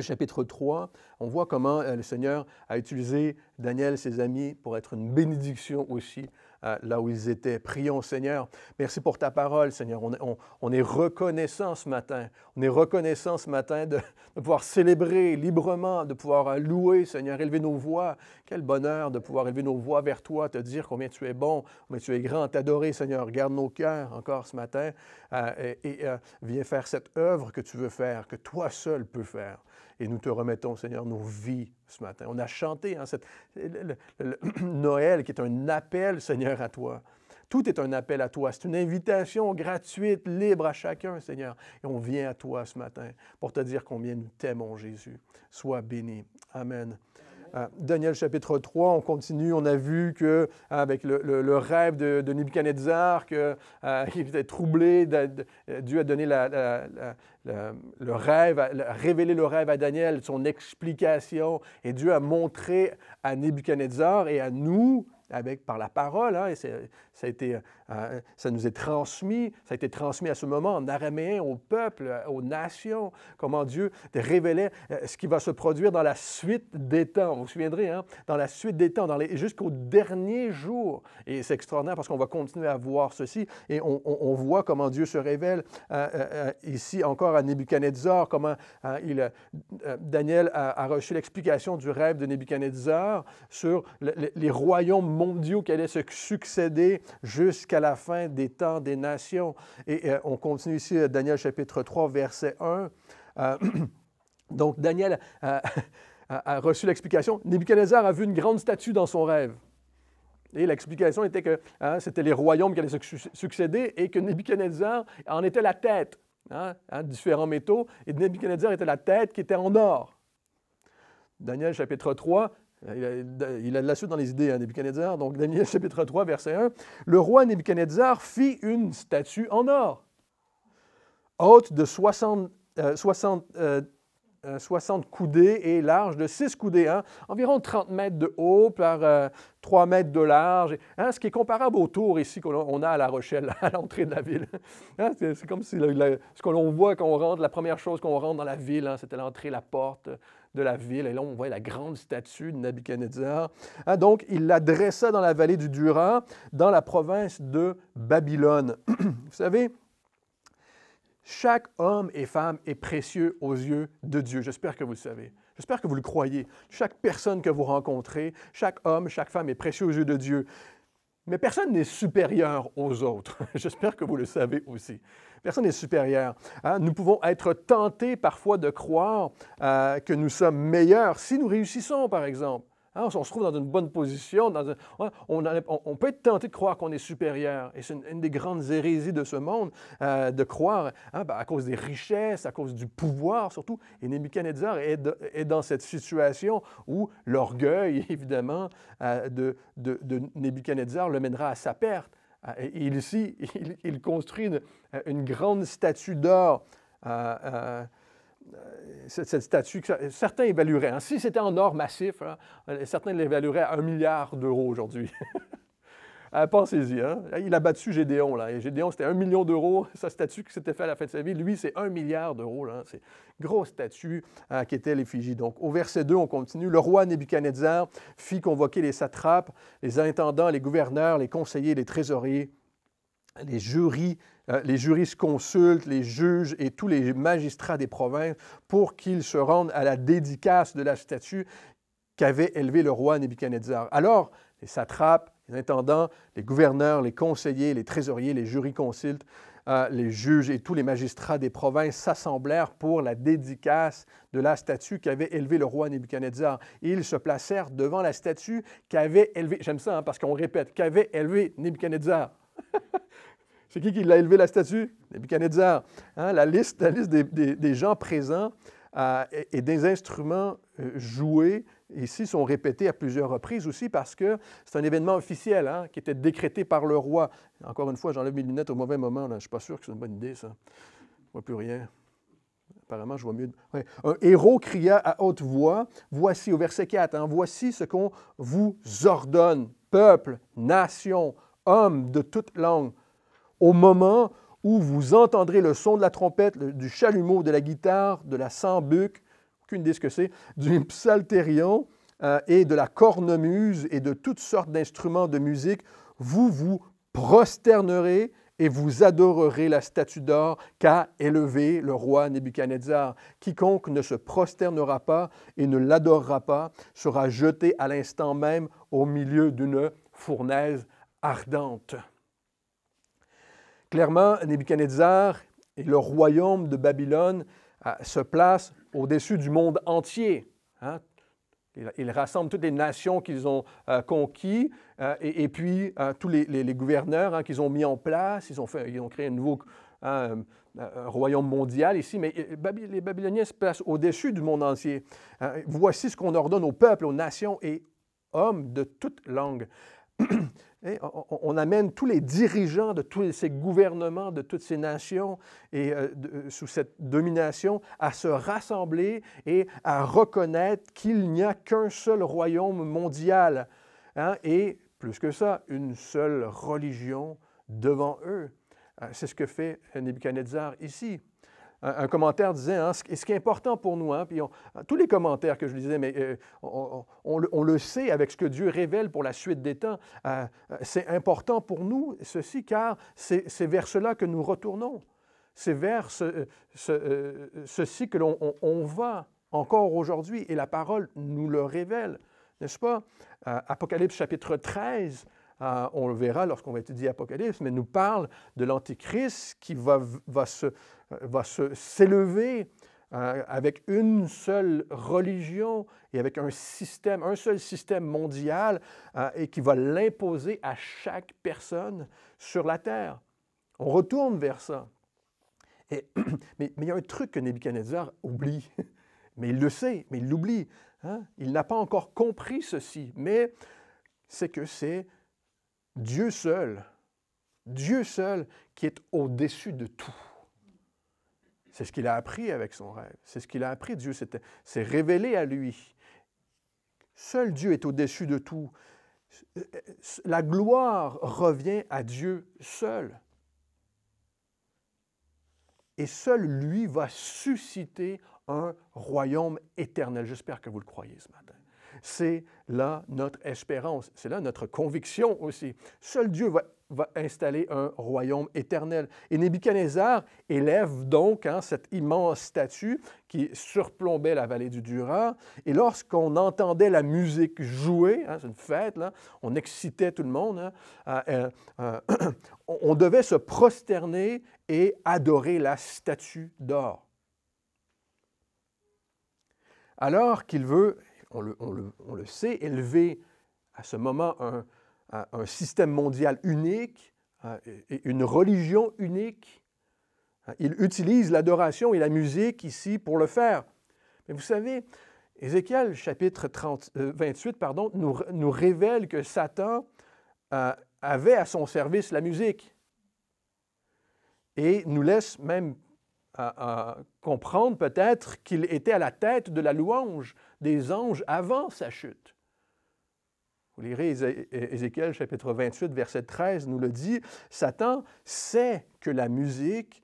Chapitre 3, on voit comment le Seigneur a utilisé Daniel et ses amis pour être une bénédiction aussi là où ils étaient. Prions, Seigneur. Merci pour ta parole, Seigneur. On est reconnaissant ce matin. On est reconnaissant ce matin de pouvoir célébrer librement, de pouvoir louer, Seigneur, élever nos voix. Quel bonheur de pouvoir élever nos voix vers toi, te dire combien tu es bon, combien tu es grand, t'adorer, Seigneur. Garde nos cœurs encore ce matin et viens faire cette œuvre que tu veux faire, que toi seul peux faire. Et nous te remettons, Seigneur, nos vies ce matin. On a chanté Noël qui est un appel, Seigneur, à toi. Tout est un appel à toi. C'est une invitation gratuite, libre à chacun, Seigneur. Et on vient à toi ce matin pour te dire combien nous t'aimons, Jésus. Sois béni. Amen. Daniel chapitre 3, on continue, on a vu que avec le rêve de Nebuchadnezzar, qu'il était troublé, Dieu a donné le rêve, a révélé le rêve à Daniel, son explication, et Dieu a montré à Nebuchadnezzar et à nous, par la parole, hein, et ça nous est transmis, ça a été transmis à ce moment en araméen au peuple, aux nations, comment Dieu révélait ce qui va se produire dans la suite des temps. Vous vous souviendrez, hein? Dans la suite des temps, jusqu'au dernier jour. Et c'est extraordinaire parce qu'on va continuer à voir ceci et on voit comment Dieu se révèle ici encore à Nebuchadnezzar, comment Daniel a reçu l'explication du rêve de Nebuchadnezzar sur les royaumes mondiaux qui allaient se succéder jusqu'à la fin des temps des nations. Et on continue ici, Daniel chapitre 3, verset 1. Donc, Daniel a reçu l'explication. Nebuchadnezzar a vu une grande statue dans son rêve. Et l'explication était que c'était les royaumes qui allaient se succéder et que Nebuchadnezzar en était la tête. Différents métaux. Et Nebuchadnezzar était la tête qui était en or. Daniel chapitre 3, il a de la suite dans les idées, Nebuchadnezzar. Donc, Daniel chapitre 3, verset 1. Le roi Nebuchadnezzar fit une statue en or, haute de 60 coudées et large de 6 coudées, environ 30 mètres de haut par 3 mètres de large, ce qui est comparable aux tours ici qu'on a à La Rochelle, à l'entrée de la ville. C'est comme si ce que l'on voit quand on rentre, la première chose qu'on rentre dans la ville, c'était l'entrée, la porte de la ville. Et là, on voit la grande statue de Nebuchadnezzar. Donc, il la dressa dans la vallée du Dura, dans la province de Babylone. Vous savez, chaque homme et femme est précieux aux yeux de Dieu. J'espère que vous le savez. J'espère que vous le croyez. Chaque personne que vous rencontrez, chaque homme, chaque femme est précieux aux yeux de Dieu. Mais personne n'est supérieur aux autres. J'espère que vous le savez aussi. Personne n'est supérieur. Nous pouvons être tentés parfois de croire que nous sommes meilleurs si nous réussissons, par exemple. On se trouve dans une bonne position. On peut être tenté de croire qu'on est supérieur. Et c'est une des grandes hérésies de ce monde, de croire à cause des richesses, à cause du pouvoir surtout. Et Nebuchadnezzar est dans cette situation où l'orgueil, évidemment, de Nebuchadnezzar le mènera à sa perte. Et ici, il construit une grande statue d'or. Cette statue, certains évalueraient, si c'était en or massif, certains l'évalueraient à 1 milliard d'euros aujourd'hui. Pensez-y, il a battu Gédéon, et Gédéon, c'était 1 million d'euros, sa statue qui s'était faite à la fin de sa vie. Lui, c'est 1 milliard d'euros, c'est une grosse statue qui était l'effigie. Donc, au verset 2, on continue. Le roi Nebuchadnezzar fit convoquer les satrapes, les intendants, les gouverneurs, les conseillers, les trésoriers, les jurisconsultes, les juges et tous les magistrats des provinces pour qu'ils se rendent à la dédicace de la statue qu'avait élevée le roi Nebuchadnezzar. Alors, les satrapes, les intendants, les gouverneurs, les conseillers, les trésoriers, les jurisconsultes, les juges et tous les magistrats des provinces s'assemblèrent pour la dédicace de la statue qu'avait élevée le roi Nebuchadnezzar. Ils se placèrent devant la statue qu'avait élevée, j'aime ça parce qu'on répète, qu'avait élevée Nebuchadnezzar. C'est qui l'a élevé, la statue? Nebuchadnezzar. La liste des gens présents et des instruments joués ici sont répétés à plusieurs reprises aussi parce que c'est un événement officiel qui était décrété par le roi. Encore une fois, j'enlève mes lunettes au mauvais moment. Je ne suis pas sûr que c'est une bonne idée, ça. Je ne vois plus rien. Apparemment, je vois mieux. Ouais. Un héros cria à haute voix, voici, au verset 4, voici ce qu'on vous ordonne, peuple, nation, hommes de toute langue. Au moment où vous entendrez le son de la trompette, du chalumeau, de la guitare, de la sambuc, aucune idée ce que c'est, du psalterion et de la cornemuse et de toutes sortes d'instruments de musique, vous vous prosternerez et vous adorerez la statue d'or qu'a élevée le roi Nebuchadnezzar. Quiconque ne se prosternera pas et ne l'adorera pas sera jeté à l'instant même au milieu d'une fournaise ardente. Clairement, Nebuchadnezzar et le royaume de Babylone se placent au-dessus du monde entier. Hein? Ils rassemblent toutes les nations qu'ils ont conquis et puis tous les gouverneurs qu'ils ont mis en place. Ils ont créé un nouveau royaume mondial ici, mais les Babyloniens se placent au-dessus du monde entier. Voici ce qu'on ordonne aux peuples, aux nations et hommes de toute langue. On amène tous les dirigeants de tous ces gouvernements, de toutes ces nations et sous cette domination à se rassembler et à reconnaître qu'il n'y a qu'un seul royaume mondial. Hein, et plus que ça, une seule religion devant eux. C'est ce que fait Nebuchadnezzar ici. Un commentaire disait, hein, ce qui est important pour nous, hein, puis tous les commentaires que je lisais, mais on le sait avec ce que Dieu révèle pour la suite des temps, c'est important pour nous, ceci, car c'est vers cela que nous retournons. C'est vers ceci que l'on va encore aujourd'hui, et la parole nous le révèle, n'est-ce pas? Apocalypse chapitre 13, on le verra lorsqu'on va étudier Apocalypse, mais nous parle de l'Antichrist qui va s'élever avec une seule religion et avec un seul système mondial et qui va l'imposer à chaque personne sur la terre. On retourne vers ça. Mais il y a un truc que Nebuchadnezzar oublie, mais il le sait, mais il l'oublie. Hein? Il n'a pas encore compris ceci, mais c'est que c'est Dieu seul qui est au-dessus de tout. C'est ce qu'il a appris avec son rêve. C'est ce qu'il a appris. Dieu s'est révélé à lui. Seul Dieu est au-dessus de tout. La gloire revient à Dieu seul. Et seul lui va susciter un royaume éternel. J'espère que vous le croyez ce matin. C'est là notre espérance, c'est là notre conviction aussi. Seul Dieu va installer un royaume éternel. Et Nebuchadnezzar élève donc cette immense statue qui surplombait la vallée du Dura. Et lorsqu'on entendait la musique jouer, c'est une fête, là, on excitait tout le monde, on devait se prosterner et adorer la statue d'or. Alors qu'il veut, on le sait, élever à ce moment un système mondial unique et une religion unique. Il utilise l'adoration et la musique ici pour le faire. Mais vous savez, Ézéchiel, chapitre 28, nous révèle que Satan avait à son service la musique et nous laisse même comprendre peut-être qu'il était à la tête de la louange des anges avant sa chute. Vous lirez Ézéchiel chapitre 28, verset 13, nous le dit, Satan sait que la musique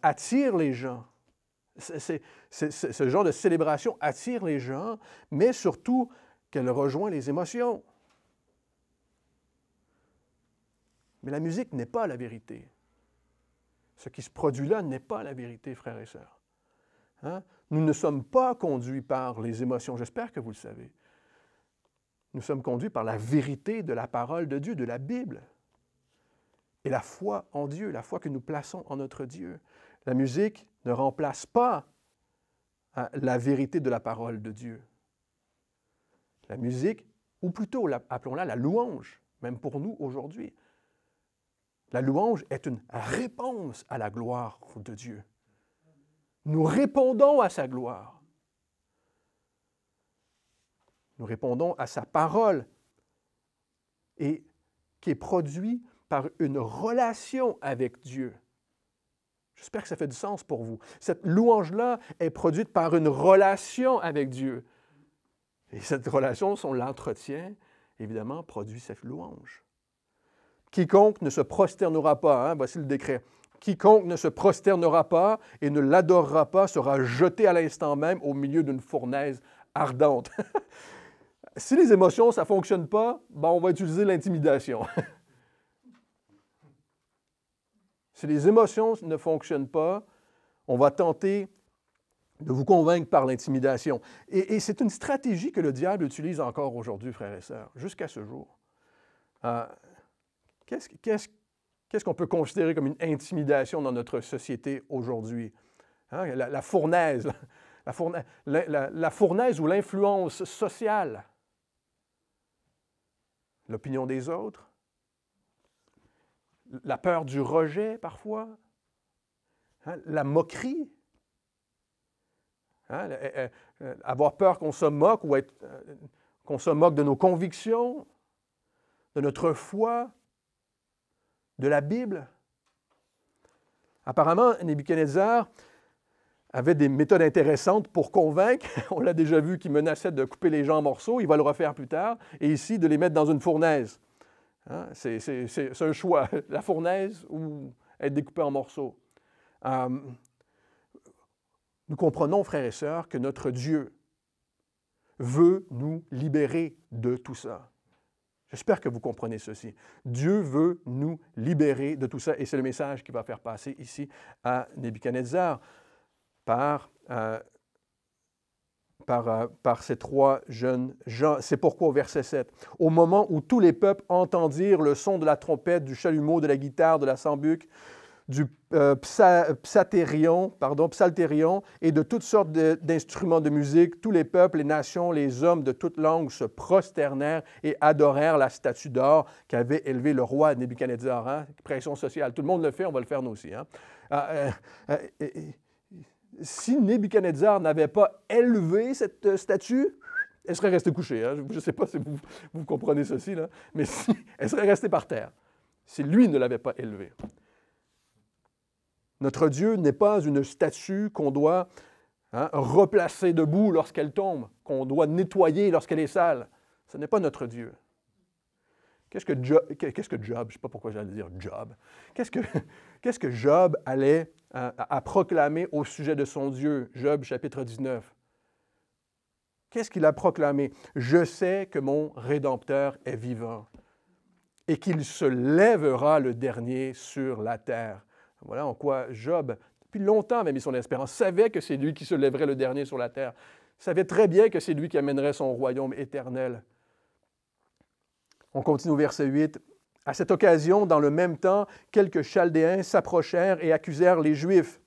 attire les gens. Ce genre de célébration attire les gens, mais surtout qu'elle rejoint les émotions. Mais la musique n'est pas la vérité. Ce qui se produit là n'est pas la vérité, frères et sœurs. Hein? Nous ne sommes pas conduits par les émotions, j'espère que vous le savez. Nous sommes conduits par la vérité de la parole de Dieu, de la Bible. Et la foi en Dieu, la foi que nous plaçons en notre Dieu. La musique ne remplace pas la vérité de la parole de Dieu. La musique, ou plutôt appelons-la la louange, même pour nous aujourd'hui. La louange est une réponse à la gloire de Dieu. Nous répondons à sa gloire. Nous répondons à sa parole et qui est produite par une relation avec Dieu. J'espère que ça fait du sens pour vous. Cette louange-là est produite par une relation avec Dieu. Et cette relation, on l'entretient, évidemment, produit cette louange. Quiconque ne se prosternera pas, voici le décret, quiconque ne se prosternera pas et ne l'adorera pas sera jeté à l'instant même au milieu d'une fournaise ardente. Si les émotions, ça ne fonctionne pas, ben on va utiliser l'intimidation. Si les émotions ne fonctionnent pas, on va tenter de vous convaincre par l'intimidation. Et c'est une stratégie que le diable utilise encore aujourd'hui, frères et sœurs, jusqu'à ce jour. Qu'est-ce qu'on peut considérer comme une intimidation dans notre société aujourd'hui? Hein? La fournaise, la fournaise ou l'influence sociale, l'opinion des autres, la peur du rejet parfois, hein? La moquerie, hein? Avoir peur qu'on se moque ou qu'on se moque de nos convictions, de notre foi, de la Bible. Apparemment, Nebuchadnezzar avait des méthodes intéressantes pour convaincre. On l'a déjà vu qu'il menaçait de couper les gens en morceaux, il va le refaire plus tard, et ici de les mettre dans une fournaise. Hein? C'est un choix, la fournaise ou être découpé en morceaux. Nous comprenons, frères et sœurs, que notre Dieu veut nous libérer de tout ça. J'espère que vous comprenez ceci. Dieu veut nous libérer de tout ça, et c'est le message qu'il va faire passer ici à Nebuchadnezzar par ces trois jeunes gens. C'est pourquoi au verset 7, « Au moment où tous les peuples entendirent le son de la trompette, du chalumeau, de la guitare, de la sambuc, du psalterion et de toutes sortes d'instruments de musique, tous les peuples, les nations, les hommes de toute langue se prosternèrent et adorèrent la statue d'or qu'avait élevée le roi Nebuchadnezzar. Hein? Pression sociale. Tout le monde le fait, on va le faire nous aussi. Hein? Si Nebuchadnezzar n'avait pas élevé cette statue, elle serait restée couchée. Hein? Je ne sais pas si vous comprenez ceci, là, mais elle serait restée par terre si lui ne l'avait pas élevée. Notre Dieu n'est pas une statue qu'on doit replacer debout lorsqu'elle tombe, qu'on doit nettoyer lorsqu'elle est sale. Ce n'est pas notre Dieu. Qu'est-ce que Job, je ne sais pas pourquoi j'allais dire Job, qu'est-ce que Job allait à proclamer au sujet de son Dieu? Job chapitre 19. Qu'est-ce qu'il a proclamé? « Je sais que mon Rédempteur est vivant et qu'il se lèvera le dernier sur la terre. » Voilà en quoi Job, depuis longtemps, avait mis son espérance, savait que c'est lui qui se lèverait le dernier sur la terre, savait très bien que c'est lui qui amènerait son royaume éternel. On continue au verset 8. « À cette occasion, dans le même temps, quelques Chaldéens s'approchèrent et accusèrent les Juifs.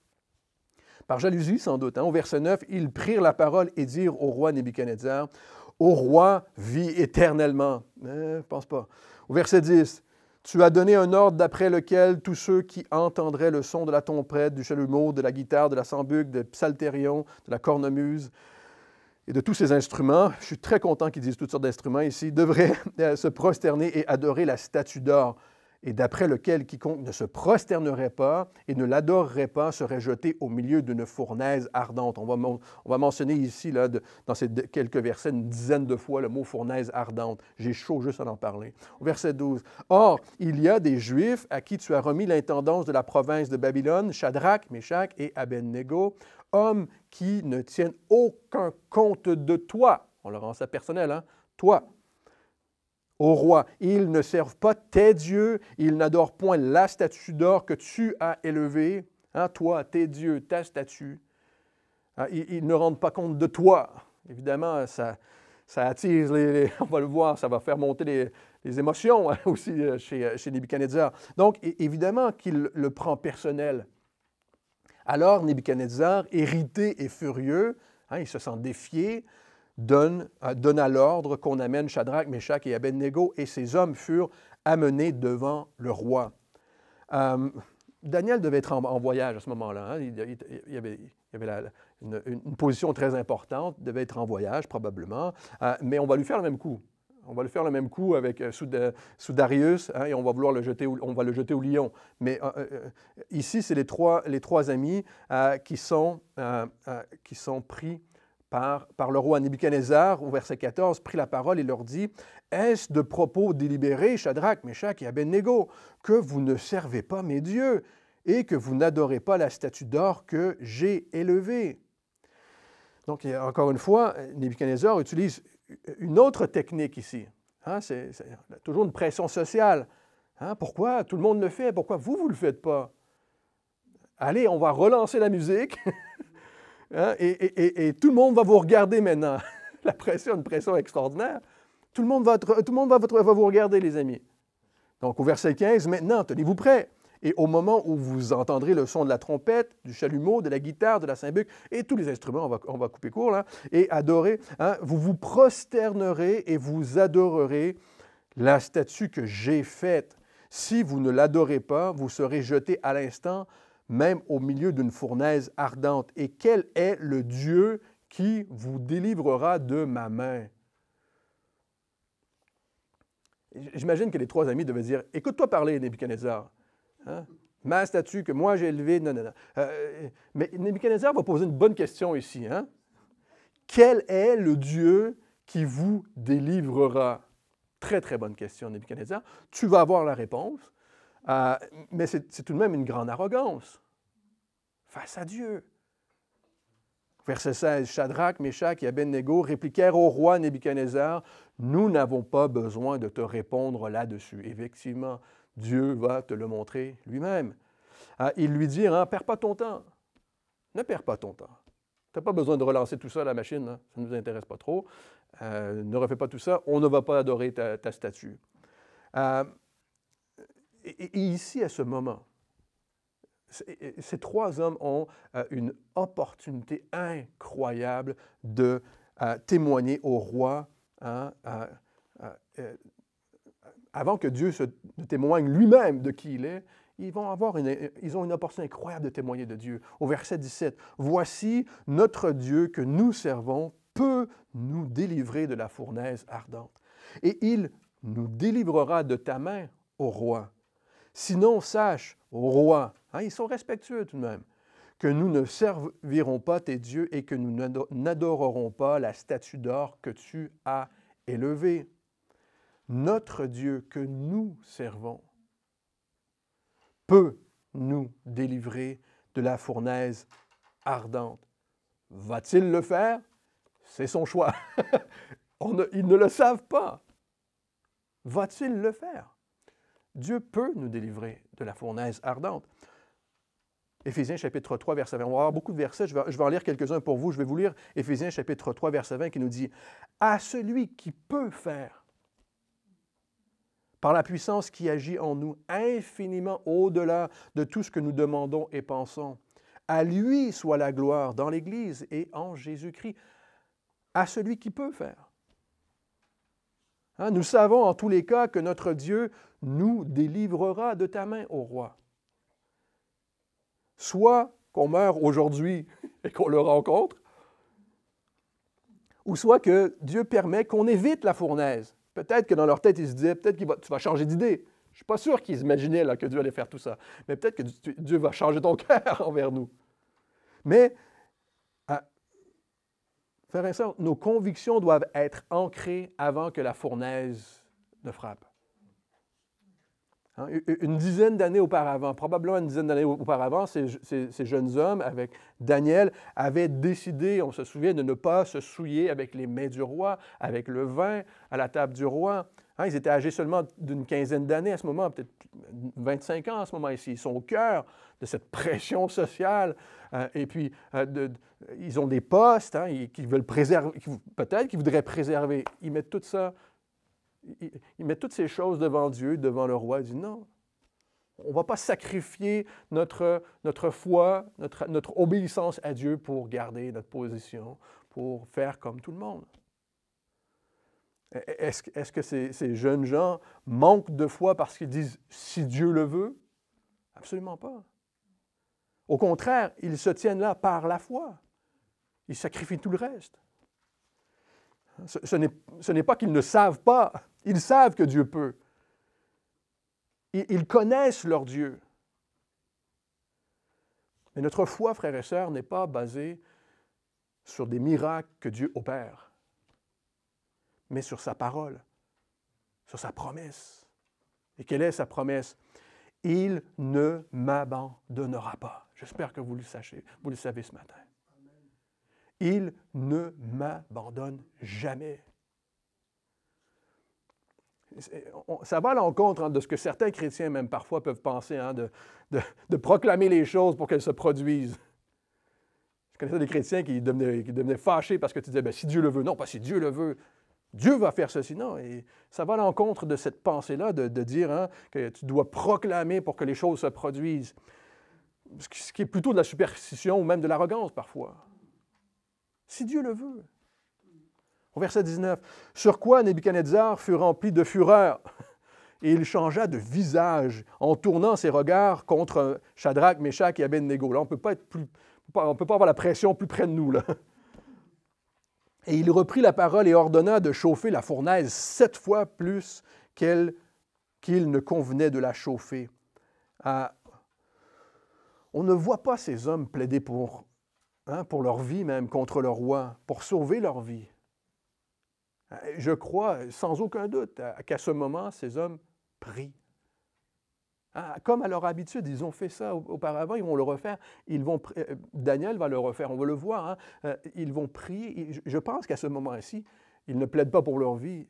Par jalousie, sans doute. Hein. Au verset 9, ils prirent la parole et dirent au roi Nebuchadnezzar, « Ô roi, vis éternellement. » Je ne pense pas. Au verset 10, « Tu as donné un ordre d'après lequel tous ceux qui entendraient le son de la trompette, du chalumeau, de la guitare, de la sambuc, de psalterion, de la cornemuse et de tous ces instruments, je suis très content qu'ils disent toutes sortes d'instruments ici, devraient se prosterner et adorer la statue d'or, et d'après lequel quiconque ne se prosternerait pas et ne l'adorerait pas serait jeté au milieu d'une fournaise ardente. » On va mentionner ici, là, dans ces quelques versets, une dizaine de fois le mot fournaise ardente. J'ai chaud juste à en parler. Au verset 12. « Or, il y a des Juifs à qui tu as remis l'intendance de la province de Babylone, Shadrach, Meshach et Abednego, hommes qui ne tiennent aucun compte de toi. » On le rend ça personnel, hein? « Toi. Au roi, ils ne servent pas tes dieux, ils n'adorent point la statue d'or que tu as élevée, hein, toi, tes dieux, ta statue. Hein, ils ne rendent pas compte de toi. » Évidemment, ça attire on va le voir, ça va faire monter les émotions hein, aussi chez Nebuchadnezzar. Donc, évidemment qu'il le prend personnel. Alors, Nebuchadnezzar, irrité et furieux, hein, il se sent défié, donna l'ordre qu'on amène Shadrach, Meshach et Abednego, et ces hommes furent amenés devant le roi. Daniel devait être en voyage à ce moment-là. Hein. Il avait une position très importante, devait être en voyage probablement, mais on va lui faire le même coup. On va le faire le même coup avec sous Darius, hein, et on va le jeter au lion. Mais ici, c'est les trois amis qui sont pris par le roi. Nebuchadnezzar, au verset 14, prit la parole et leur dit, « Est-ce de propos délibérés, Shadrach, Meshach et Abednego, que vous ne servez pas mes dieux et que vous n'adorez pas la statue d'or que j'ai élevée. Donc, encore une fois, Nebuchadnezzar utilise une autre technique ici. Hein, c'est toujours une pression sociale. Hein, pourquoi tout le monde le fait? Pourquoi vous ne le faites pas? Allez, on va relancer la musique hein, et tout le monde va vous regarder maintenant. La pression, une pression extraordinaire. Tout le monde va vous regarder, les amis. Donc, au verset 15, maintenant, tenez-vous prêts. Et au moment où vous entendrez le son de la trompette, du chalumeau, de la guitare, de la cymbale, et tous les instruments, on va couper court, là, et adorer, hein, vous vous prosternerez et vous adorerez la statue que j'ai faite. Si vous ne l'adorez pas, vous serez jeté à l'instant, même au milieu d'une fournaise ardente. Et quel est le Dieu qui vous délivrera de ma main? J'imagine que les trois amis devaient dire, « Écoute-toi parler, Nebuchadnezzar. Hein? Ma statue que moi j'ai élevée, non, non, non. » Mais Nebuchadnezzar va poser une bonne question ici. Hein? Quel est le Dieu qui vous délivrera? Très, très bonne question, Nebuchadnezzar. Tu vas avoir la réponse, mais c'est tout de même une grande arrogance face à Dieu. Verset 16, Shadrach, Meshach et Abednego répliquèrent au roi Nebuchadnezzar, « Nous n'avons pas besoin de te répondre là-dessus. » Effectivement, Dieu va te le montrer lui-même. Ils lui dirent, hein, « Perds pas ton temps. Ne perds pas ton temps. Tu n'as pas besoin de relancer tout ça à la machine. Hein? Ça ne nous intéresse pas trop. Ne refais pas tout ça. On ne va pas adorer ta statue. » Et ici, à ce moment, ces trois hommes ont une opportunité incroyable de témoigner au roi hein, avant que Dieu se témoigne lui-même de qui il est. Ils ont une opportunité incroyable de témoigner de Dieu. Au verset 17, « Voici notre Dieu que nous servons peut nous délivrer de la fournaise ardente. Et il nous délivrera de ta main, ô roi. Sinon, sache, ô roi, hein, ils sont respectueux tout de même, que nous ne servirons pas tes dieux et que nous n'adorerons pas la statue d'or que tu as élevée. Notre Dieu que nous servons peut nous délivrer de la fournaise ardente. Va-t-il le faire? C'est son choix. Ils ne le savent pas. Va-t-il le faire? Dieu peut nous délivrer de la fournaise ardente. Éphésiens chapitre 3, verset 20. On va avoir beaucoup de versets, je vais en lire quelques-uns pour vous. Je vais vous lire Éphésiens chapitre 3, verset 20 qui nous dit « À celui qui peut faire, par la puissance qui agit en nous, infiniment au-delà de tout ce que nous demandons et pensons, à lui soit la gloire dans l'Église et en Jésus-Christ. » À celui qui peut faire. Hein, nous savons en tous les cas que notre Dieu nous délivrera de ta main, ô roi. Soit qu'on meurt aujourd'hui et qu'on le rencontre, ou soit que Dieu permet qu'on évite la fournaise. Peut-être que dans leur tête, ils se disaient, peut-être que tu vas changer d'idée. Je ne suis pas sûr qu'ils imaginaient là, que Dieu allait faire tout ça. Mais peut-être que Dieu va changer ton cœur envers nous. Mais, frères et sœurs, nos convictions doivent être ancrées avant que la fournaise ne frappe. Hein, une dizaine d'années auparavant, probablement une dizaine d'années auparavant, ces jeunes hommes, avec Daniel, avaient décidé, on se souvient, de ne pas se souiller avec les mets du roi, avec le vin à la table du roi. Hein, ils étaient âgés seulement d'une quinzaine d'années à ce moment, peut-être 25 ans à ce moment ici. Ils sont au cœur de cette pression sociale. Et puis, ils ont des postes hein, qu'ils veulent préserver, peut-être qu'ils voudraient préserver. Ils mettent tout ça. Il met toutes ces choses devant Dieu, devant le roi. Il dit non, on ne va pas sacrifier notre foi, notre obéissance à Dieu pour garder notre position, pour faire comme tout le monde. Est-ce que ces jeunes gens manquent de foi parce qu'ils disent « si Dieu le veut » ? Absolument pas. Au contraire, ils se tiennent là par la foi. Ils sacrifient tout le reste. Ce n'est pas qu'ils ne savent pas. Ils savent que Dieu peut. Ils connaissent leur Dieu. Mais notre foi, frères et sœurs, n'est pas basée sur des miracles que Dieu opère, mais sur sa parole, sur sa promesse. Et quelle est sa promesse? Il ne m'abandonnera pas. J'espère que vous le savez ce matin. Il ne m'abandonne jamais. Ça va à l'encontre de ce que certains chrétiens, même parfois, peuvent penser, de proclamer les choses pour qu'elles se produisent. Je connaissais des chrétiens qui devenaient fâchés parce que tu disais, bien, si Dieu le veut. Non, pas si Dieu le veut. Dieu va faire ceci. Non, et ça va à l'encontre de cette pensée-là, de dire que tu dois proclamer pour que les choses se produisent. Ce qui est plutôt de la superstition ou même de l'arrogance parfois. Si Dieu le veut. Au verset 19, « Sur quoi Nebuchadnezzar fut rempli de fureur, et il changea de visage en tournant ses regards contre Shadrach, Meshach et Abednego. » Là, on ne peut pas avoir la pression plus près de nous. Là. Et il reprit la parole et ordonna de chauffer la fournaise 7 fois plus qu'il ne convenait de la chauffer. On ne voit pas ces hommes plaider pour leur vie même, contre le roi, pour sauver leur vie. Je crois, sans aucun doute, qu'à ce moment, ces hommes prient. Comme à leur habitude, ils ont fait ça auparavant, ils vont le refaire. Daniel va le refaire, on va le voir. Ils vont prier. Je pense qu'à ce moment-ci, ils ne plaident pas pour leur vie.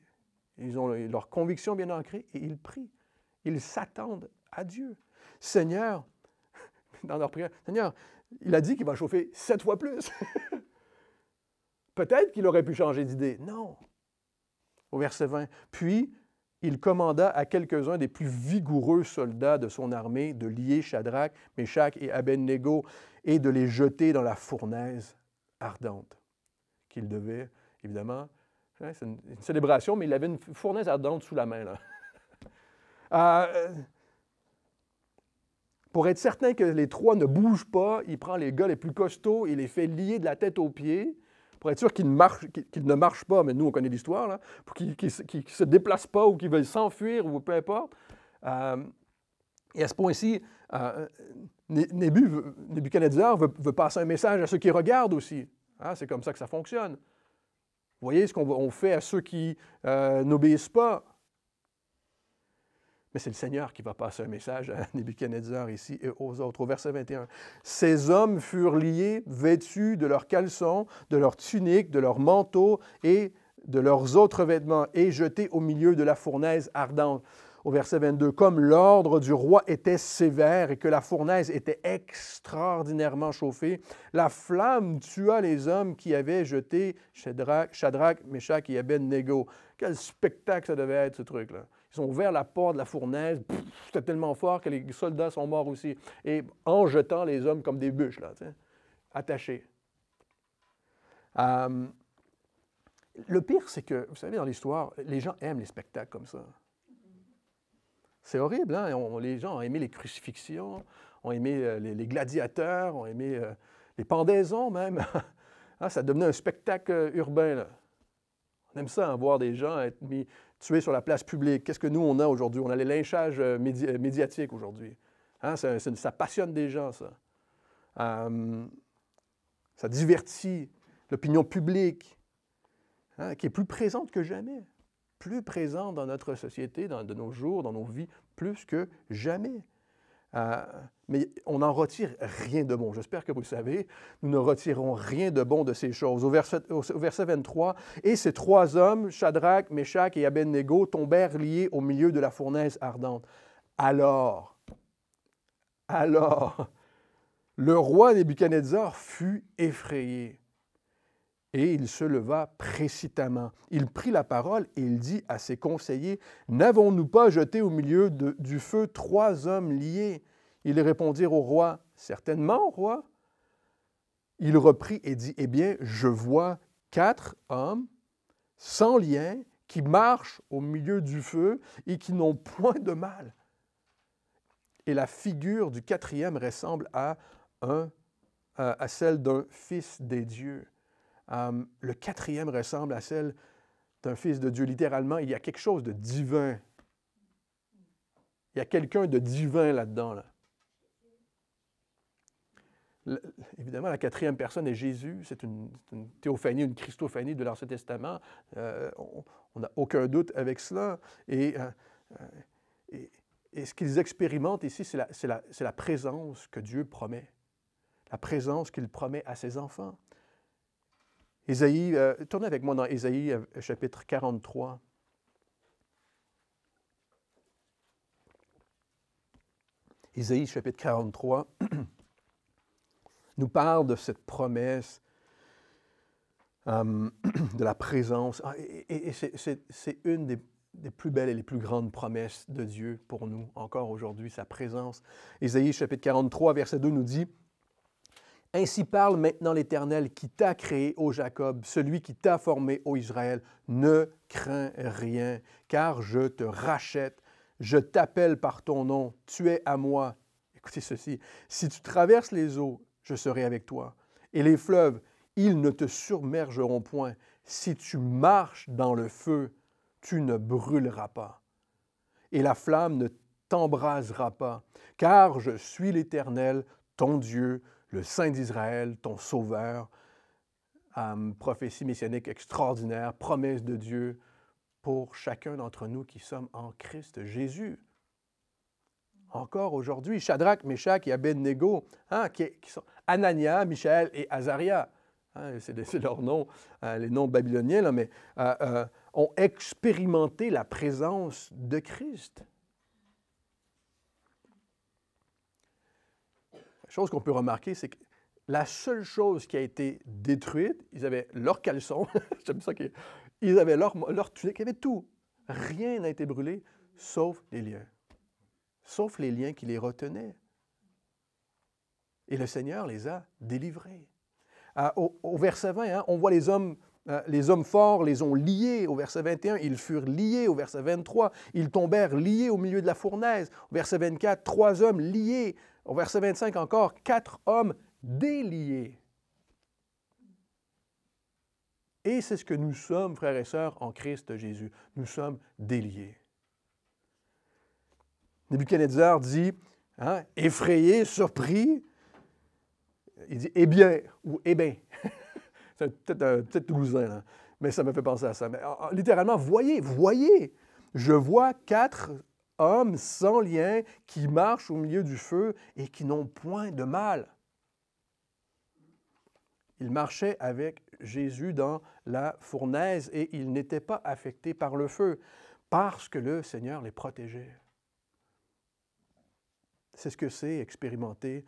Ils ont leur conviction bien ancrée et ils prient. Ils s'attendent à Dieu. Seigneur, dans leur prière, Seigneur, il a dit qu'il va chauffer 7 fois plus. Peut-être qu'il aurait pu changer d'idée. Non. Au verset 20. Puis, il commanda à quelques-uns des plus vigoureux soldats de son armée de lier Shadrach, Meshach et Abednego et de les jeter dans la fournaise ardente. Qu'il devait, évidemment, c'est une célébration, mais il avait une fournaise ardente sous la main. Là. Pour être certain que les 3 ne bougent pas, il prend les gars les plus costauds, il les fait lier de la tête aux pieds, pour être sûr qu'ils ne marchent pas, mais nous, on connaît l'histoire, là, pour qu'ils ne se déplacent pas ou qu'ils veulent s'enfuir ou peu importe. Et à ce point-ci, Nebuchadnezzar veut passer un message à ceux qui regardent aussi. C'est comme ça que ça fonctionne. Vous voyez ce qu'on fait à ceux qui n'obéissent pas. Mais c'est le Seigneur qui va passer un message à Nebuchadnezzar ici et aux autres. Au verset 21. « Ces hommes furent liés, vêtus de leurs caleçons, de leurs tuniques, de leurs manteaux et de leurs autres vêtements, et jetés au milieu de la fournaise ardente. » Au verset 22. « Comme l'ordre du roi était sévère et que la fournaise était extraordinairement chauffée, la flamme tua les hommes qui avaient jeté Shadrach, Meshach et Abednego. » Quel spectacle ça devait être, ce truc-là. Ils ont ouvert la porte de la fournaise, c'était tellement fort que les soldats sont morts aussi. Et en jetant les hommes comme des bûches, là, attachés. Le pire, c'est que, vous savez, dans l'histoire, les gens aiment les spectacles comme ça. C'est horrible, hein? Les gens ont aimé les crucifixions, ont aimé les gladiateurs, ont aimé les pendaisons même. Ça devenait un spectacle urbain, là. On aime ça, voir des gens être tués sur la place publique. Qu'est-ce que nous, on a aujourd'hui? On a les lynchages médiatiques aujourd'hui. Ça passionne des gens, ça. Ça divertit l'opinion publique, qui est plus présente que jamais. Plus présente dans notre société, de nos jours, dans nos vies, plus que jamais. Mais on n'en retire rien de bon. J'espère que vous le savez. Nous ne retirons rien de bon de ces choses. Au verset 23, « Et ces 3 hommes, Shadrach, Meshach et Abednego, tombèrent liés au milieu de la fournaise ardente. Alors, le roi Nebuchadnezzar fut effrayé. Et il se leva précipitamment. Il prit la parole et il dit à ses conseillers, « N'avons-nous pas jeté au milieu du feu 3 hommes liés? » Ils répondirent au roi, « Certainement, roi. » Il reprit et dit, « Eh bien, je vois 4 hommes sans lien qui marchent au milieu du feu et qui n'ont point de mal. » Et la figure du 4e ressemble à celle d'un fils des dieux. Le 4e ressemble à celle d'un fils de Dieu. Littéralement, il y a quelque chose de divin. Il y a quelqu'un de divin là-dedans. Là. Évidemment, la 4e personne est Jésus. C'est une théophanie, une christophanie de l'Ancien Testament. On n'a aucun doute avec cela. Et Et ce qu'ils expérimentent ici, c'est la présence que Dieu promet, la présence qu'il promet à ses enfants. Ésaïe, tournez avec moi dans Ésaïe chapitre 43. Ésaïe chapitre 43 nous parle de cette promesse de la présence. Et c'est une des plus belles et les plus grandes promesses de Dieu pour nous, encore aujourd'hui, sa présence. Ésaïe chapitre 43, verset 2 nous dit « Ainsi parle maintenant l'Éternel qui t'a créé, ô Jacob, celui qui t'a formé, ô Israël. Ne crains rien, car je te rachète. Je t'appelle par ton nom. Tu es à moi. » Écoutez ceci. « Si tu traverses les eaux, je serai avec toi. Et les fleuves, ils ne te submergeront point. Si tu marches dans le feu, tu ne brûleras pas. Et la flamme ne t'embrasera pas. Car je suis l'Éternel, ton Dieu, le Saint d'Israël, ton Sauveur. » Prophétie messianique extraordinaire, promesse de Dieu pour chacun d'entre nous qui sommes en Christ Jésus. Encore aujourd'hui, Shadrach, Meshach et Abednego, qui sont Anania, Michaël et Azaria, c'est leurs noms, les noms babyloniens, là, mais ont expérimenté la présence de Christ. La chose qu'on peut remarquer, c'est que la seule chose qui a été détruite, ils avaient leurs caleçons, j'aime ça, ils avaient leur tunique, ils avaient tout. Rien n'a été brûlé, sauf les liens. Sauf les liens qui les retenaient. Et le Seigneur les a délivrés. Au verset 20, on voit les hommes forts les ont liés. Au verset 21, ils furent liés. Au verset 23, ils tombèrent liés au milieu de la fournaise. Au verset 24, 3 hommes liés. Au verset 25 encore, 4 hommes déliés. Et c'est ce que nous sommes, frères et sœurs, en Christ Jésus. Nous sommes déliés. Nebuchadnezzar dit, effrayé, surpris, il dit « eh bien » ou « eh bien ». C'est peut-être toulousain, là, mais ça me fait penser à ça. Mais, littéralement, voyez, je vois 4 hommes sans lien qui marchent au milieu du feu et qui n'ont point de mal. Ils marchaient avec Jésus dans la fournaise et ils n'étaient pas affectés par le feu parce que le Seigneur les protégeait. C'est ce que c'est expérimenter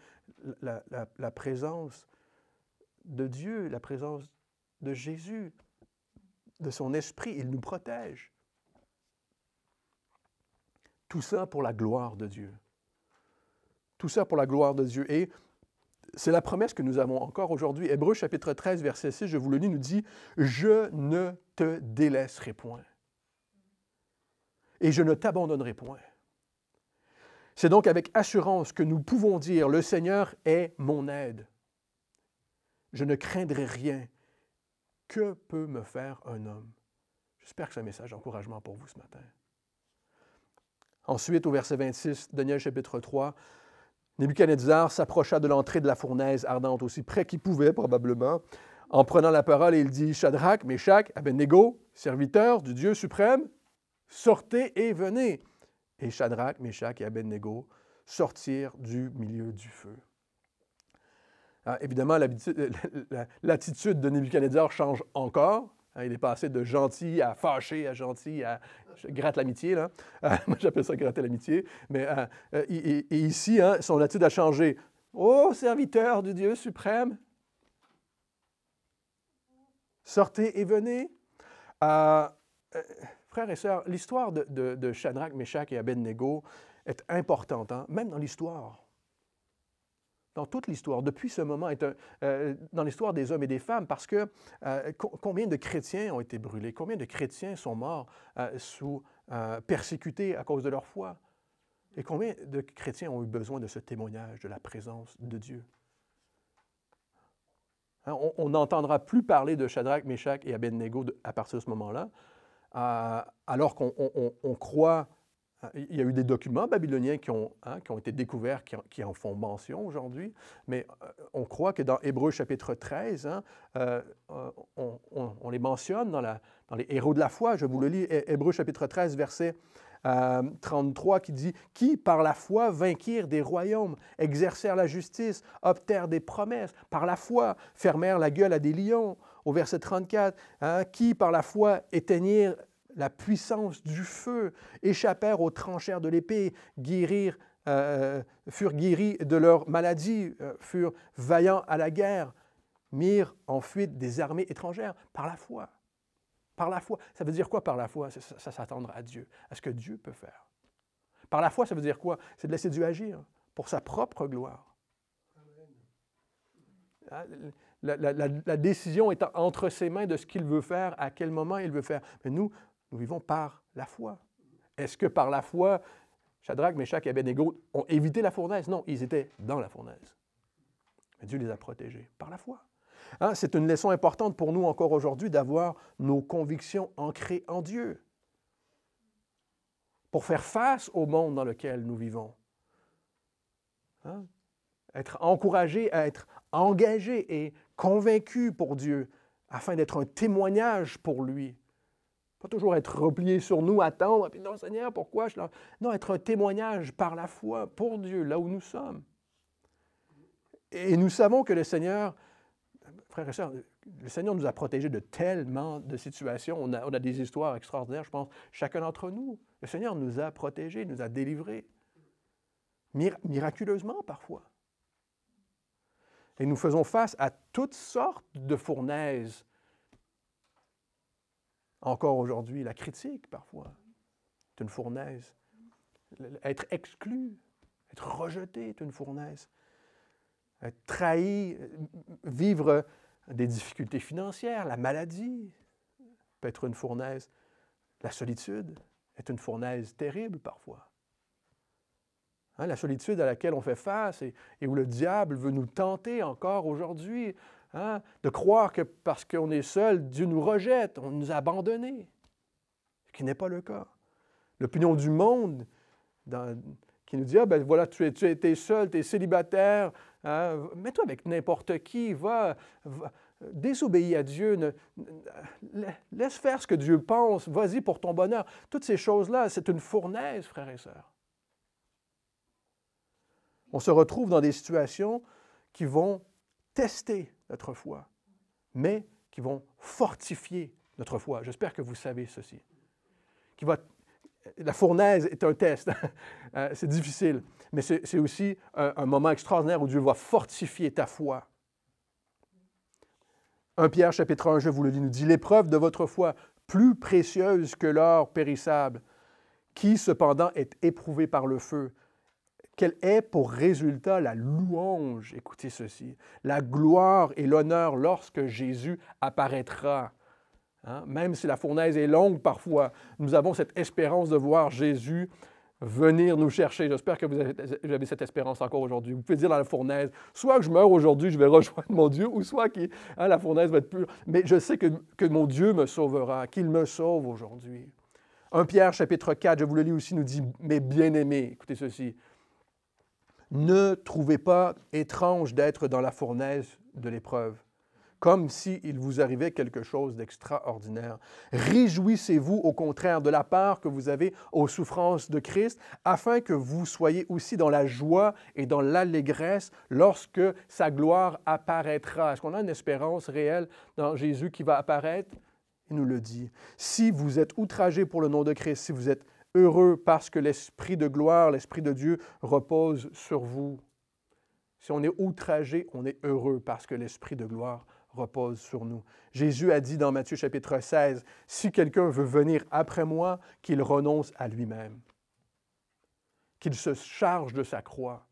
la présence de Dieu, la présence de Jésus, de son Esprit. Il nous protège. Tout ça pour la gloire de Dieu. Tout ça pour la gloire de Dieu. Et c'est la promesse que nous avons encore aujourd'hui. Hébreux chapitre 13, verset 6, je vous le lis, nous dit « Je ne te délaisserai point et je ne t'abandonnerai point. » C'est donc avec assurance que nous pouvons dire « Le Seigneur est mon aide. Je ne craindrai rien. Que peut me faire un homme? » J'espère que c'est un message d'encouragement pour vous ce matin. Ensuite, au verset 26, Daniel chapitre 3, Nebuchadnezzar s'approcha de l'entrée de la fournaise ardente aussi près qu'il pouvait probablement. En prenant la parole, il dit « Shadrach, Meshach, Abednego, serviteurs du Dieu suprême, sortez et venez. » Et Shadrach, Meshach et Abednego sortirent du milieu du feu. Alors, évidemment, l'attitude de Nebuchadnezzar change encore. Il est passé de gentil à fâché, à gentil, à gratte l'amitié. Là. Moi, j'appelle ça gratter l'amitié. Mais et ici, son attitude a changé. « Ô serviteur du Dieu suprême, sortez et venez. » Frères et sœurs, l'histoire de Shadrach, Meshach et Abednego est importante, même dans l'histoire. Dans toute l'histoire, depuis ce moment, dans l'histoire des hommes et des femmes, parce que combien de chrétiens ont été brûlés, combien de chrétiens sont morts persécutés à cause de leur foi, et combien de chrétiens ont eu besoin de ce témoignage de la présence de Dieu. On n'entendra plus parler de Shadrach, Meshach et Abednego à partir de ce moment-là, alors qu'on croit. Il y a eu des documents babyloniens qui ont été découverts, qui en font mention aujourd'hui, mais on croit que dans Hébreux chapitre 13, on les mentionne dans les héros de la foi. Je vous le lis, Hébreux chapitre 13, verset 33 qui dit « Qui, par la foi, vainquirent des royaumes, exercèrent la justice, obtinrent des promesses, par la foi, fermèrent la gueule à des lions. » Au verset 34, Qui, par la foi, éteignirent la puissance du feu, échappèrent aux tranchères de l'épée, furent guéris de leur maladie, furent vaillants à la guerre, mirent en fuite des armées étrangères, par la foi. » Par la foi. Ça veut dire quoi par la foi? Ça s'attendre à Dieu, à ce que Dieu peut faire. Par la foi, ça veut dire quoi? C'est de laisser Dieu agir pour sa propre gloire. La décision est entre ses mains de ce qu'il veut faire, à quel moment il veut faire. Mais nous vivons par la foi. Est-ce que par la foi, Shadrach, Meshach et Abednego ont évité la fournaise? Non, ils étaient dans la fournaise. Mais Dieu les a protégés par la foi. C'est une leçon importante pour nous encore aujourd'hui d'avoir nos convictions ancrées en Dieu pour faire face au monde dans lequel nous vivons. Être encouragé à être engagé et convaincu pour Dieu afin d'être un témoignage pour lui. Pas toujours être replié sur nous, attendre, puis non Seigneur, pourquoi? Non, être un témoignage par la foi pour Dieu, là où nous sommes. Et nous savons que le Seigneur, frères et sœurs, le Seigneur nous a protégés de tellement de situations. On a des histoires extraordinaires, je pense, chacun d'entre nous. Le Seigneur nous a protégés, nous a délivrés, miraculeusement parfois. Et nous faisons face à toutes sortes de fournaises. Encore aujourd'hui, la critique, parfois, est une fournaise. Être exclu, être rejeté est une fournaise. Être trahi, vivre des difficultés financières, la maladie peut être une fournaise. La solitude est une fournaise terrible parfois. La solitude à laquelle on fait face et où le diable veut nous tenter encore aujourd'hui, de croire que parce qu'on est seul, Dieu nous rejette, on nous a abandonnés, ce qui n'est pas le cas. L'opinion du monde qui nous dit « Ah, ben voilà, tu es seul, tu es célibataire, mets-toi avec n'importe qui, va désobéis à Dieu, laisse faire ce que Dieu pense, vas-y pour ton bonheur. » Toutes ces choses-là, c'est une fournaise, frères et sœurs. On se retrouve dans des situations qui vont tester notre foi, mais qui vont fortifier notre foi. J'espère que vous savez ceci. La fournaise est un test. C'est difficile, mais c'est aussi un moment extraordinaire où Dieu va fortifier ta foi. 1 Pierre, chapitre 1, je vous le lis, nous dit « L'épreuve de votre foi, plus précieuse que l'or périssable, qui cependant est éprouvée par le feu, qu'elle ait pour résultat la louange, écoutez ceci, la gloire et l'honneur lorsque Jésus apparaîtra. » Même si la fournaise est longue parfois, nous avons cette espérance de voir Jésus venir nous chercher. J'espère que vous avez cette espérance encore aujourd'hui. Vous pouvez dire dans la fournaise, soit que je meurs aujourd'hui, je vais rejoindre mon Dieu, ou soit que la fournaise va être pure. Mais je sais que mon Dieu me sauvera, qu'il me sauve aujourd'hui. 1 Pierre, chapitre 4, je vous le lis aussi, nous dit, « Mes bien-aimés, écoutez ceci, ne trouvez pas étrange d'être dans la fournaise de l'épreuve, comme s'il vous arrivait quelque chose d'extraordinaire. Réjouissez-vous au contraire de la part que vous avez aux souffrances de Christ, afin que vous soyez aussi dans la joie et dans l'allégresse lorsque sa gloire apparaîtra. » Est-ce qu'on a une espérance réelle dans Jésus qui va apparaître? Il nous le dit. Si vous êtes outragés pour le nom de Christ, si vous êtes heureux parce que l'Esprit de gloire, l'Esprit de Dieu repose sur vous. Si on est outragé, on est heureux parce que l'Esprit de gloire repose sur nous. Jésus a dit dans Matthieu chapitre 16, « Si quelqu'un veut venir après moi, qu'il renonce à lui-même, qu'il se charge de sa croix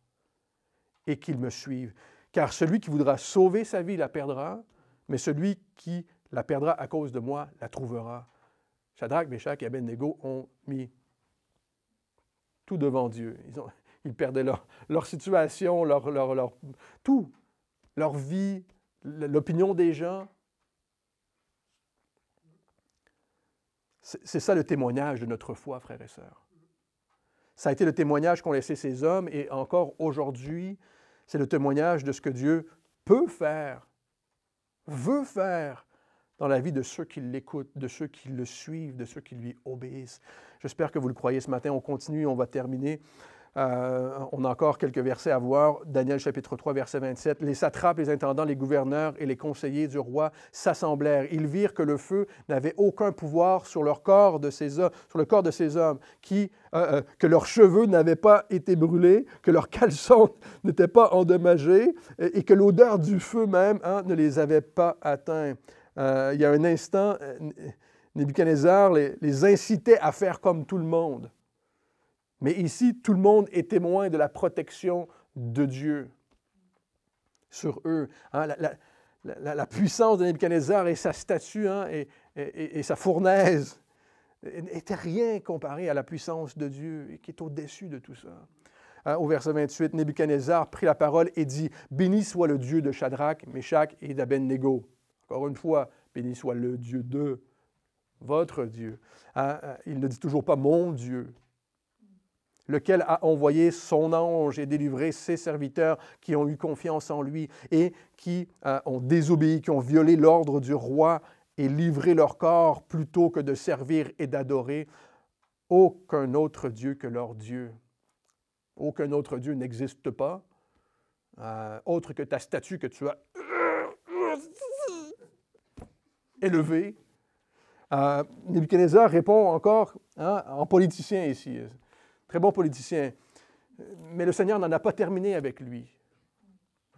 et qu'il me suive. Car celui qui voudra sauver sa vie la perdra, mais celui qui la perdra à cause de moi la trouvera. » Shadrach, Meshach et Abednego ont mis tout devant Dieu. Ils perdaient leur situation, tout, leur vie, l'opinion des gens. C'est ça le témoignage de notre foi, frères et sœurs. Ça a été le témoignage qu'ont laissé ces hommes et encore aujourd'hui, c'est le témoignage de ce que Dieu peut faire, veut faire dans la vie de ceux qui l'écoutent, de ceux qui le suivent, de ceux qui lui obéissent. J'espère que vous le croyez ce matin. On continue, on va terminer. On a encore quelques versets à voir. Daniel chapitre 3, verset 27. Les satrapes, les intendants, les gouverneurs et les conseillers du roi s'assemblèrent. Ils virent que le feu n'avait aucun pouvoir sur le corps de ces hommes, que leurs cheveux n'avaient pas été brûlés, que leurs caleçons n'étaient pas endommagés et que l'odeur du feu même ne les avait pas atteints. Il y a un instant, Nebuchadnezzar les incitait à faire comme tout le monde. Mais ici, tout le monde est témoin de la protection de Dieu sur eux. La puissance de Nebuchadnezzar et sa statue et sa fournaise n'étaient rien comparé à la puissance de Dieu qui est au-dessus de tout ça. Au verset 28, Nebuchadnezzar prit la parole et dit « Béni soit le Dieu de Shadrach, Meshach et d'Abednego. » Encore une fois, béni soit le Dieu de votre Dieu. Il ne dit toujours pas « mon Dieu », lequel a envoyé son ange et délivré ses serviteurs qui ont eu confiance en lui et qui ont désobéi, qui ont violé l'ordre du roi et livré leur corps plutôt que de servir et d'adorer aucun autre Dieu que leur Dieu. Aucun autre Dieu n'existe pas, autre que ta statue que tu as élevée. Nebuchadnezzar répond encore en politicien ici. Très bon politicien. Mais le Seigneur n'en a pas terminé avec lui.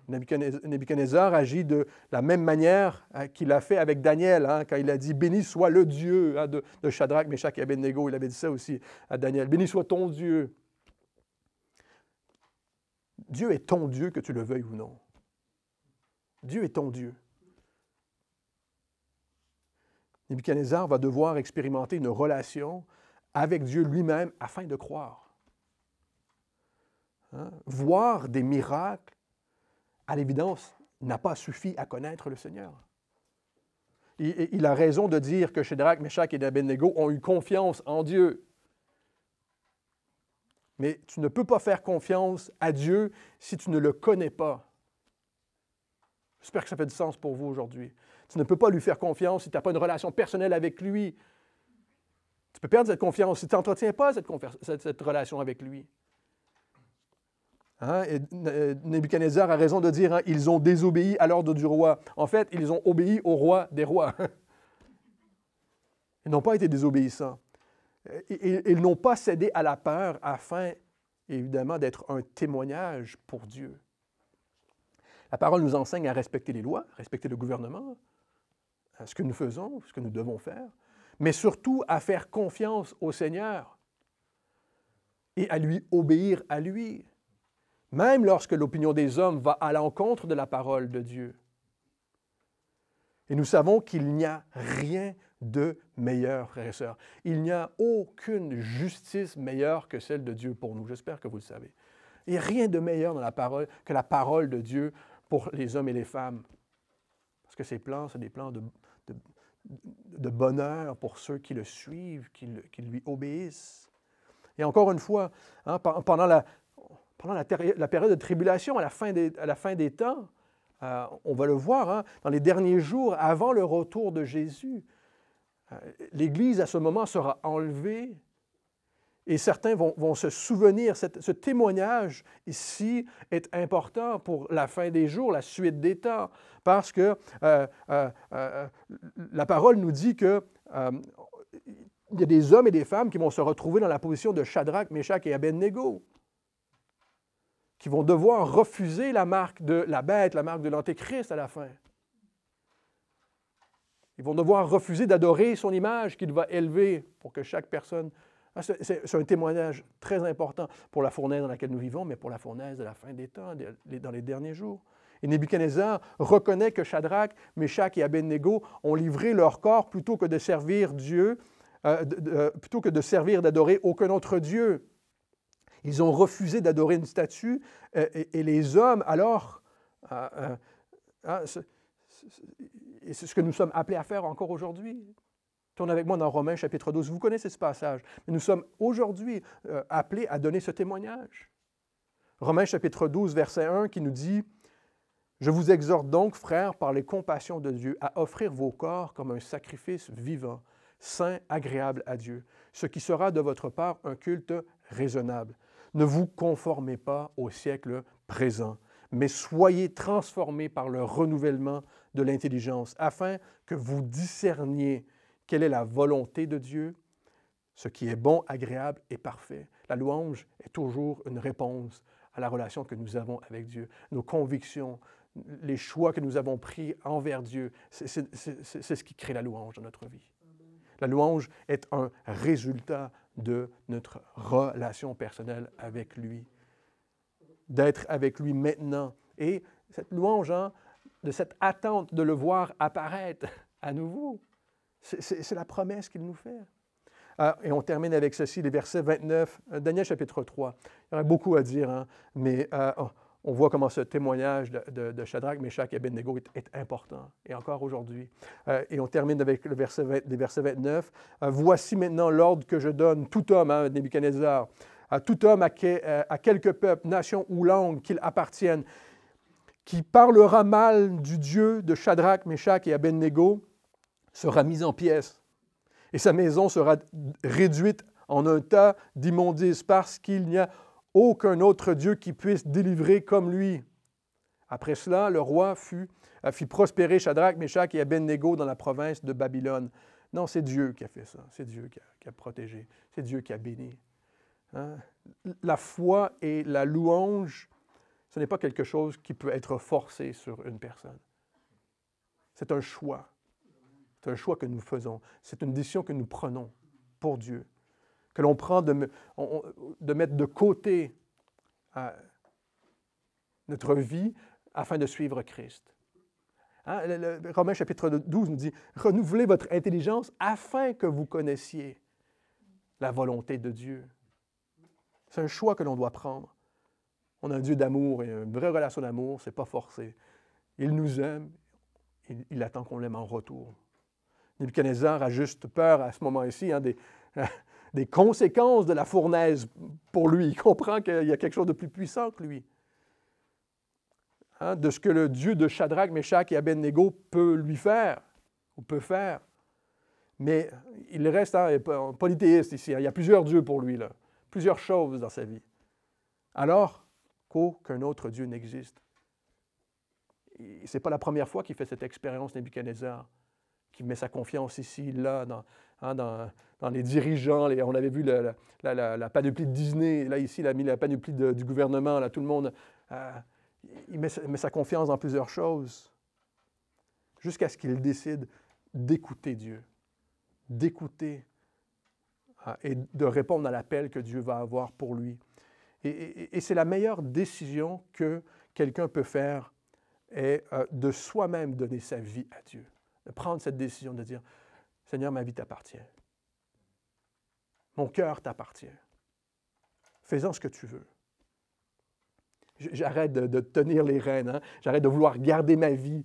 Nebuchadnezzar agit de la même manière qu'il a fait avec Daniel, quand il a dit « Béni soit le Dieu de Shadrach, Meshach et Abednego ». Il avait dit ça aussi à Daniel. « Béni soit ton Dieu ». Dieu est ton Dieu, que tu le veuilles ou non. Dieu est ton Dieu. Nebuchadnezzar va devoir expérimenter une relation avec Dieu lui-même afin de croire. Voir des miracles, à l'évidence, n'a pas suffi à connaître le Seigneur. Il a raison de dire que Shadrach, Meshach et Abednego ont eu confiance en Dieu. Mais tu ne peux pas faire confiance à Dieu si tu ne le connais pas. J'espère que ça fait du sens pour vous aujourd'hui. Tu ne peux pas lui faire confiance si tu n'as pas une relation personnelle avec lui. Tu peux perdre cette confiance si tu n'entretiens pas cette relation avec lui. Nebuchadnezzar a raison de dire ils ont désobéi à l'ordre du roi. En fait, ils ont obéi au roi des rois. Ils n'ont pas été désobéissants. Ils n'ont pas cédé à la peur afin, évidemment, d'être un témoignage pour Dieu. La parole nous enseigne à respecter les lois, respecter le gouvernement, ce que nous faisons, ce que nous devons faire, mais surtout à faire confiance au Seigneur et à lui obéir à lui, même lorsque l'opinion des hommes va à l'encontre de la parole de Dieu. Et nous savons qu'il n'y a rien de meilleur, frères et sœurs. Il n'y a aucune justice meilleure que celle de Dieu pour nous. J'espère que vous le savez. Il n'y a rien de meilleur dans la parole que la parole de Dieu pour les hommes et les femmes. Parce que ces plans, c'est des plans de bonheur pour ceux qui le suivent, qui lui obéissent. Et encore une fois, pendant la période de tribulation, à la fin des temps, on va le voir, dans les derniers jours, avant le retour de Jésus, l'Église, à ce moment, sera enlevée et certains vont se souvenir. Ce témoignage ici est important pour la fin des jours, la suite des temps, parce que la parole nous dit qu'il y a des hommes et des femmes qui vont se retrouver dans la position de Shadrach, Meshach et Abednego, qui vont devoir refuser la marque de la bête, la marque de l'Antéchrist à la fin. Ils vont devoir refuser d'adorer son image qu'il va élever pour que chaque personne... C'est un témoignage très important pour la fournaise dans laquelle nous vivons, mais pour la fournaise de la fin des temps, dans les derniers jours. Et Nebuchadnezzar reconnaît que Shadrach, Meshach et Abednego ont livré leur corps plutôt que de servir Dieu, plutôt que de servir, d'adorer aucun autre Dieu. Ils ont refusé d'adorer une statue et les hommes, alors, et c'est ce que nous sommes appelés à faire encore aujourd'hui. Tournez avec moi dans Romains chapitre 12. Vous connaissez ce passage, mais nous sommes aujourd'hui appelés à donner ce témoignage. Romains chapitre 12, verset 1 qui nous dit Je vous exhorte donc, frères, par les compassions de Dieu, à offrir vos corps comme un sacrifice vivant, saint, agréable à Dieu, ce qui sera de votre part un culte raisonnable. Ne vous conformez pas au siècle présent, mais soyez transformés par le renouvellement de l'intelligence, afin que vous discerniez quelle est la volonté de Dieu, ce qui est bon, agréable et parfait. La louange est toujours une réponse à la relation que nous avons avec Dieu, nos convictions, les choix que nous avons pris envers Dieu. C'est ce qui crée la louange dans notre vie. La louange est un résultat de notre relation personnelle avec lui, d'être avec lui maintenant. Et cette louange, hein, de cette attente de le voir apparaître à nouveau, c'est la promesse qu'il nous fait. Et on termine avec ceci, les versets 29, Daniel chapitre 3. Il y aurait beaucoup à dire, hein, mais on voit comment ce témoignage de Shadrach, Meshach et Abednego est important, et encore aujourd'hui. Et on termine avec les versets 29. Voici maintenant l'ordre que je donne, tout homme, hein, Nebuchadnezzar, à tout homme à quelque peuple, nation ou langue qu'il appartienne, qui parlera mal du Dieu de Shadrach, Meshach et Abednego, sera mis en pièces. Et sa maison sera réduite en un tas d'immondices parce qu'il n'y a aucun autre Dieu qui puisse délivrer comme lui. Après cela, le roi fit prospérer Shadrach, Meshach et Abednego dans la province de Babylone. Non, c'est Dieu qui a fait ça. C'est Dieu qui a protégé. C'est Dieu qui a béni. Hein? La foi et la louange, ce n'est pas quelque chose qui peut être forcé sur une personne. C'est un choix. C'est un choix que nous faisons. C'est une décision que nous prenons pour Dieu, que l'on prend de mettre de côté notre vie afin de suivre Christ. Hein? Le Romains chapitre 12 nous dit « Renouvelez votre intelligence afin que vous connaissiez la volonté de Dieu. » C'est un choix que l'on doit prendre. On a un Dieu d'amour et une vraie relation d'amour, ce n'est pas forcé. Il nous aime, il attend qu'on l'aime en retour. Nebuchadnezzar a juste peur à ce moment-ci hein, des conséquences de la fournaise pour lui. Il comprend qu'il y a quelque chose de plus puissant que lui. Hein, de ce que le Dieu de Shadrach, Meshach et Abednego peut lui faire, ou peut faire. Mais il reste un polythéiste ici. Hein, il y a plusieurs dieux pour lui, là, plusieurs choses dans sa vie. Alors qu'aucun autre Dieu n'existe. Ce n'est pas la première fois qu'il fait cette expérience, Nebuchadnezzar, qui met sa confiance ici, là, dans les dirigeants. On avait vu la panoplie de Disney. Là, ici, il a mis la panoplie du gouvernement. Là, tout le monde, il met sa confiance dans plusieurs choses jusqu'à ce qu'il décide d'écouter Dieu, d'écouter et de répondre à l'appel que Dieu va avoir pour lui. Et c'est la meilleure décision que quelqu'un peut faire, est de soi-même donner sa vie à Dieu. De prendre cette décision de dire, Seigneur, ma vie t'appartient. Mon cœur t'appartient. Fais-en ce que tu veux. J'arrête de tenir les rênes. Hein? J'arrête de vouloir garder ma vie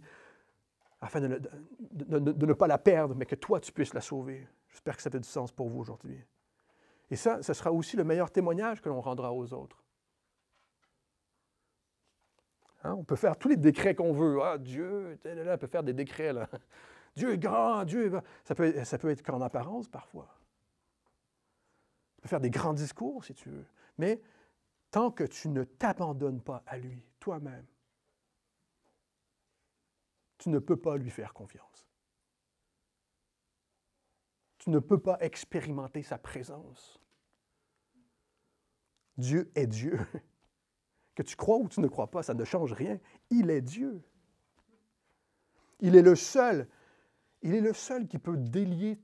afin de ne pas la perdre, mais que toi, tu puisses la sauver. J'espère que ça fait du sens pour vous aujourd'hui. Et ça, ce sera aussi le meilleur témoignage que l'on rendra aux autres. Hein? On peut faire tous les décrets qu'on veut. Ah, Dieu, on peut faire des décrets, là. Dieu est grand, Dieu est... Ça peut être qu'en apparence, parfois. Tu peux faire des grands discours, si tu veux. Mais tant que tu ne t'abandonnes pas à lui, toi-même, tu ne peux pas lui faire confiance. Tu ne peux pas expérimenter sa présence. Dieu est Dieu. Que tu crois ou tu ne crois pas, ça ne change rien. Il est Dieu. Il est le seul. Il est le seul qui peut délier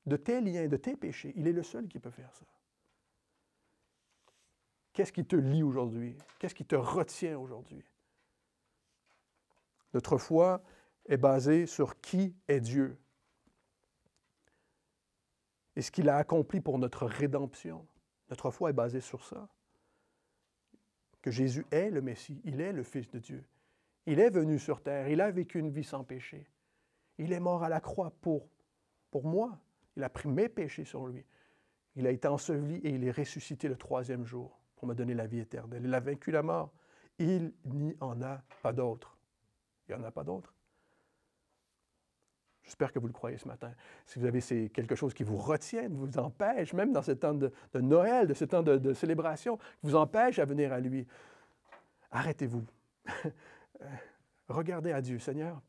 de tes liens, de tes péchés. Il est le seul qui peut faire ça. Qu'est-ce qui te lie aujourd'hui? Qu'est-ce qui te retient aujourd'hui? Notre foi est basée sur qui est Dieu et ce qu'il a accompli pour notre rédemption. Notre foi est basée sur ça. Que Jésus est le Messie, il est le Fils de Dieu. Il est venu sur terre, il a vécu une vie sans péché. Il est mort à la croix pour moi. Il a pris mes péchés sur lui. Il a été enseveli et il est ressuscité le 3e jour pour me donner la vie éternelle. Il a vaincu la mort. Il n'y en a pas d'autre. Il n'y en a pas d'autre. J'espère que vous le croyez ce matin. Si vous avez quelque chose qui vous retient, vous empêche, même dans ce temps de Noël, de ce temps de célébration, qui vous empêche à venir à lui, arrêtez-vous. Regardez à Dieu. Seigneur,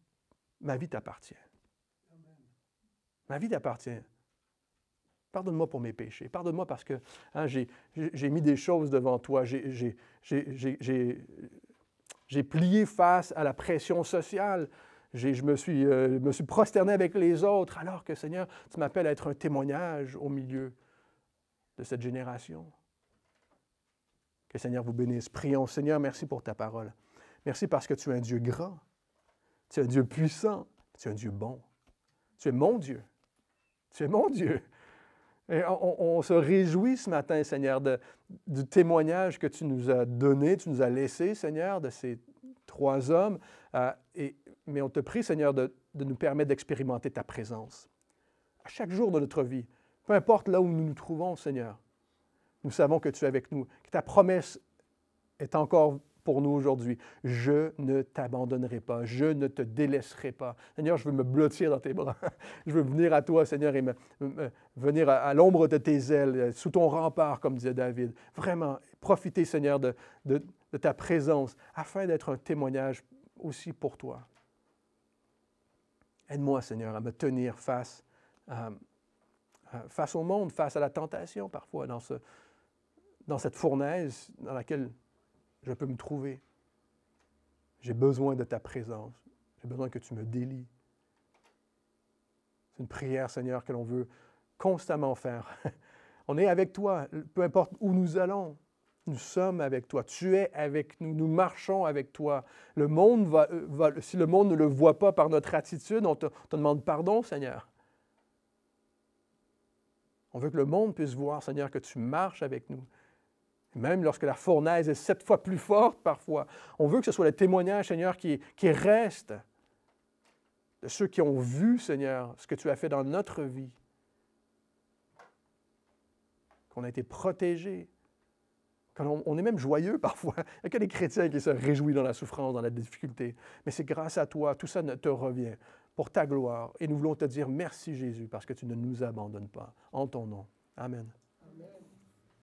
ma vie t'appartient. Ma vie t'appartient. Pardonne-moi pour mes péchés. Pardonne-moi parce que j'ai mis des choses devant toi. J'ai plié face à la pression sociale. Je me suis prosterné avec les autres, alors que, Seigneur, tu m'appelles à être un témoignage au milieu de cette génération. Que le Seigneur vous bénisse. Prions. Seigneur, merci pour ta parole. Merci parce que tu es un Dieu grand. Tu es un Dieu puissant. Tu es un Dieu bon. Tu es mon Dieu. Tu es mon Dieu. Et on se réjouit ce matin, Seigneur, du témoignage que tu nous as donné, tu nous as laissé, Seigneur, de ces 3 hommes. Mais on te prie, Seigneur, de nous permettre d'expérimenter ta présence. À chaque jour de notre vie, peu importe là où nous nous trouvons, Seigneur, nous savons que tu es avec nous, que ta promesse est encore pour nous aujourd'hui. Je ne t'abandonnerai pas, je ne te délaisserai pas. Seigneur, je veux me blottir dans tes bras. Je veux venir à toi, Seigneur, et venir à l'ombre de tes ailes, sous ton rempart, comme disait David. Vraiment, profiter, Seigneur, de ta présence, afin d'être un témoignage aussi pour toi. Aide-moi, Seigneur, à me tenir face au monde, face à la tentation, parfois, dans cette fournaise dans laquelle je peux me trouver. J'ai besoin de ta présence. J'ai besoin que tu me délies. C'est une prière, Seigneur, que l'on veut constamment faire. On est avec toi, peu importe où nous allons. Nous sommes avec toi. Tu es avec nous. Nous marchons avec toi. Le monde si le monde ne le voit pas par notre attitude, on te demande pardon, Seigneur. On veut que le monde puisse voir, Seigneur, que tu marches avec nous. Même lorsque la fournaise est 7 fois plus forte parfois. On veut que ce soit le témoignage, Seigneur, qui reste de ceux qui ont vu, Seigneur, ce que tu as fait dans notre vie. Qu'on a été protégés. On est même joyeux parfois. Il n'y a que les chrétiens qui se réjouissent dans la souffrance, dans la difficulté. Mais c'est grâce à toi, tout ça te revient pour ta gloire. Et nous voulons te dire merci, Jésus, parce que tu ne nous abandonnes pas. En ton nom. Amen.